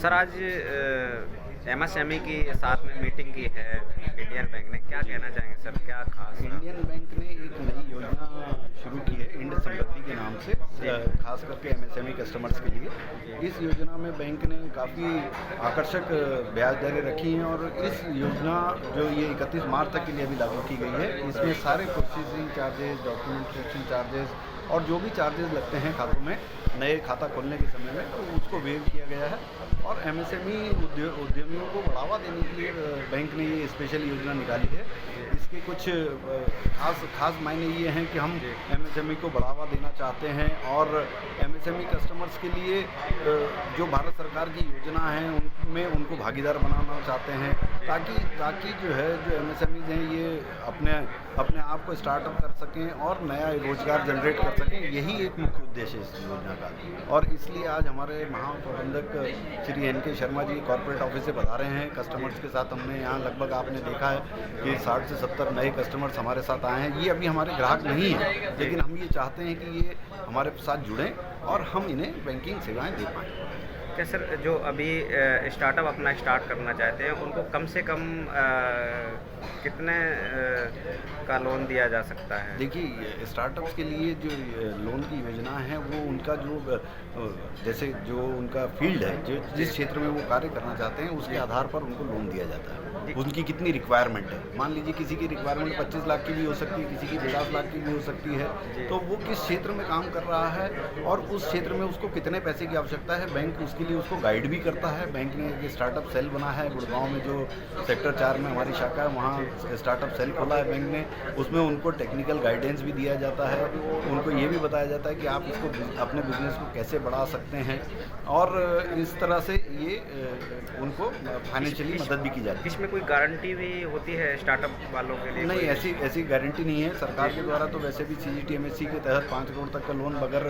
Sir आज MSME की साथ में मीटिंग की है इंडियन बैंक ने, क्या कहना चाहेंगे सर, क्या खास? इंडियन बैंक ने एक नई योजना शुरू की है इंड समृद्धि के नाम से, खास करके एमएसएमई कस्टमर्स के लिए। इस योजना में बैंक ने काफ़ी आकर्षक ब्याज दरें रखी हैं और इस योजना जो ये 31 मार्च तक के लिए अभी लागू की गई है, इसमें सारे प्रोसेसिंग चार्जेस, डॉक्यूमेंटेशन चार्जेस और जो भी चार्जेस लगते हैं खातों में नए खाता खोलने के समय में, तो उसको वेव किया गया है। और एमएसएमई उद्यमियों को बढ़ावा देने के लिए बैंक ने ये स्पेशल योजना निकाली है। इसके कुछ खास मायने ये हैं कि हम एमएसएमई को बढ़ावा देना चाहते हैं और एमएसएमई कस्टमर्स के लिए जो भारत सरकार की योजना है उनमें उनको भागीदार बनाना चाहते हैं, ताकि जो है जो एमएसएमईज हैं ये अपने आप को स्टार्टअप कर सकें और नया रोजगार जनरेट कर सकें। यही एक मुख्य उद्देश्य है इस योजना का। और इसलिए आज हमारे महाप्रबंधक Shri NK. Sharma ji corporate office से बता रहे हैं कस्टमर्स के साथ। हमने यहाँ लगभग आपने देखा है कि 60 से 70 नए कस्टमर्स हमारे साथ आए हैं। ये अभी हमारे ग्राहक नहीं हैं, लेकिन हम ये चाहते हैं कि ये हमारे साथ जुड़ें और हम इन्हें बैंकिंग सेवाएं दे पाएँ। क्या सर, जो अभी स्टार्टअप अपना स्टार्ट करना चाहते हैं उनको कम से कम कितने का लोन दिया जा सकता है? देखिए, स्टार्टअप्स के लिए जो लोन की योजना है वो उनका जो जैसे जो उनका फील्ड है, जो जिस क्षेत्र में वो कार्य करना चाहते हैं उसके आधार पर उनको लोन दिया जाता है। उनकी कितनी रिक्वायरमेंट है, मान लीजिए किसी की रिक्वायरमेंट 25 लाख की भी हो सकती है, किसी की 50 लाख की भी हो सकती है, तो वो किस क्षेत्र में काम कर रहा है और उस क्षेत्र में उसको कितने पैसे की आवश्यकता है, बैंक उसके लिए उसको गाइड भी करता है। बैंक ने एक स्टार्टअप सेल बना है गुड़गांव में, जो सेक्टर 4 में हमारी शाखा है, वहाँ स्टार्टअप सेल खोला है बैंक ने। उसमें उनको टेक्निकल गाइडेंस भी दिया जाता है, उनको ये भी बताया जाता है कि आप इसको अपने बिजनेस को कैसे बढ़ा सकते हैं और इस तरह से ये उनको फाइनेंशियली मदद भी की जाती है। इसमें कोई गारंटी भी होती है स्टार्टअप वालों के लिए? नहीं, ऐसी गारंटी नहीं है। सरकार के द्वारा तो वैसे भी CGTMSE के तहत 5 करोड़ तक का लोन बगैर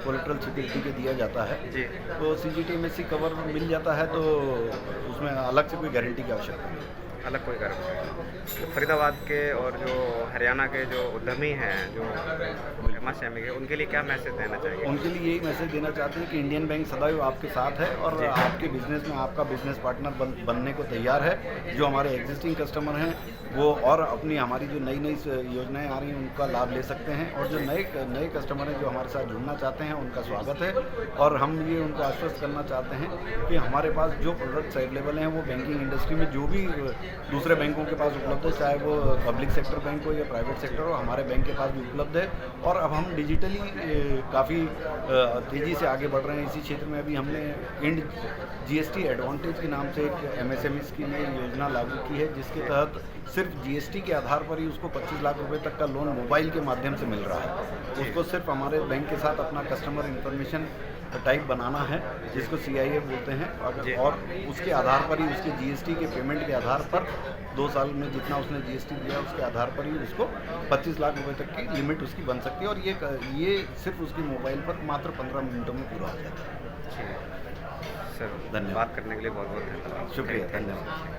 कोलेटरल सिक्योरिटी के दिया जाता है जी। तो CGTMSE कवर मिल जाता है, तो उसमें अलग से कोई गारंटी की आवश्यकता नहीं है। अलग कोई गारंटी। तो फरीदाबाद के और जो हरियाणा के जो उद्यमी हैं, जो एमएसएमई के, उनके लिए क्या मैसेज देना चाहिए? उनके लिए यही मैसेज देना चाहते हैं कि इंडियन बैंक सदैव आपके साथ है और आपके बिजनेस में आपका बिजनेस पार्टनर बनने को तैयार है। जो हमारे एग्जिस्टिंग कस्टमर हैं वो और अपनी हमारी जो नई योजनाएं आ रही हैं उनका लाभ ले सकते हैं, और जो नए कस्टमर हैं जो हमारे साथ जुड़ना चाहते हैं उनका स्वागत है। और हम ये उनको आश्वस्त करना चाहते हैं कि हमारे पास जो प्रोडक्ट्स अवेलेबल हैं वो बैंकिंग इंडस्ट्री में जो भी दूसरे बैंकों के पास उपलब्ध है, चाहे वो पब्लिक सेक्टर बैंक हो या प्राइवेट सेक्टर हो, हमारे बैंक के पास भी उपलब्ध है। और अब हम डिजिटली काफ़ी तेज़ी से आगे बढ़ रहे हैं इसी क्षेत्र में। अभी हमने इंड GST एडवांटेज के नाम से एक MSMEs की नई योजना लागू की है, जिसके तहत सिर्फ GST के आधार पर ही उसको 25 लाख रुपए तक का लोन मोबाइल के माध्यम से मिल रहा है। उसको सिर्फ हमारे बैंक के साथ अपना कस्टमर इंफॉर्मेशन टाइप बनाना है, जिसको CIF बोलते हैं, और उसके आधार पर ही उसके GST के पेमेंट के आधार पर 2 साल में जितना उसने GST दिया उसके आधार पर ही उसको 25 लाख रुपए तक की लिमिट उसकी बन सकती है। और ये सिर्फ उसके मोबाइल पर मात्र 15 मिनटों में पूरा हो जाता है। सर, धन्यवाद। बात करने के लिए बहुत बहुत धन्यवाद। शुक्रिया, धन्यवाद।